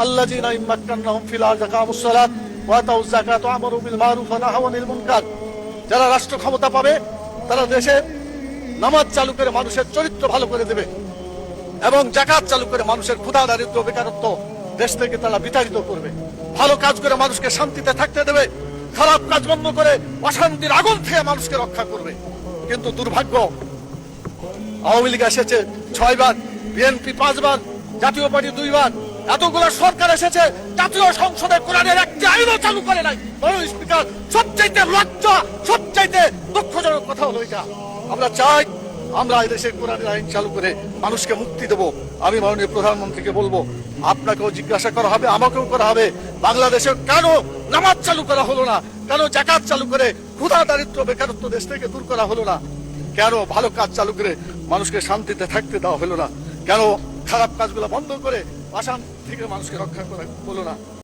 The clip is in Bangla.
আল্লাযীনা ইম্মাক্কানাহুম ফিল আরদি আকামুস সালাত ওয়া আতাউয যাকাত ওয়া আমারু বিল মারুফ ওয়া নাহাউ আনিল মুনকার। যারা রাষ্ট্র ক্ষমতা পাবে তারা দেশে নামাজ চালু করে মানুষের চরিত্র ভালো করে দেবে এবং যাকাত চালু করে মানুষের ক্ষুধা দারিদ্র বেকারত্ব দেশ থেকে তারা বিতাড়িত করবে। ভালো কাজ করে মানুষকে শান্তিতে থাকতে দেবে, খারাপ কাজ বন্ধ করে অশান্তির আগুন থেকে মানুষকে রক্ষা করবে। কিন্তু দুর্ভাগ্য, আওয়ামী লীগ এসেছে 6 বার, বিএনপি 5 বার, জাতীয় পার্টি 2 বার, এতগুলো সরকার এসেছে, জাতীয় সংসদে কোরআনের একটি আইনও চালু করে নাই। স্পিকার, সবচাইতে লজ্জা, সবচাইতে দুঃখজনক কথা হলো এটা। আমরা চাই আমরা এই দেশে কোরআনের আইন চালু করে মানুষকে মুক্তি দেব। আমি মাননীয় প্রধানমন্ত্রীকে বলবো, আপনাকেও জিজ্ঞাসা করা হবে, আমাকেও করা হবে, বাংলাদেশে কেন নামাজ চালু করা হলো না, কেন যাকাত চালু করে ক্ষুধা দারিদ্র বেকারত্ব দেশ থেকে দূর করা হলো না, কেন ভালো কাজ চালু করে মানুষকে শান্তিতে থাকতে দেওয়া হলো না, কেন খারাপ কাজগুলো বন্ধ করে অশান্তি থেকে মানুষকে রক্ষা করা হলো না।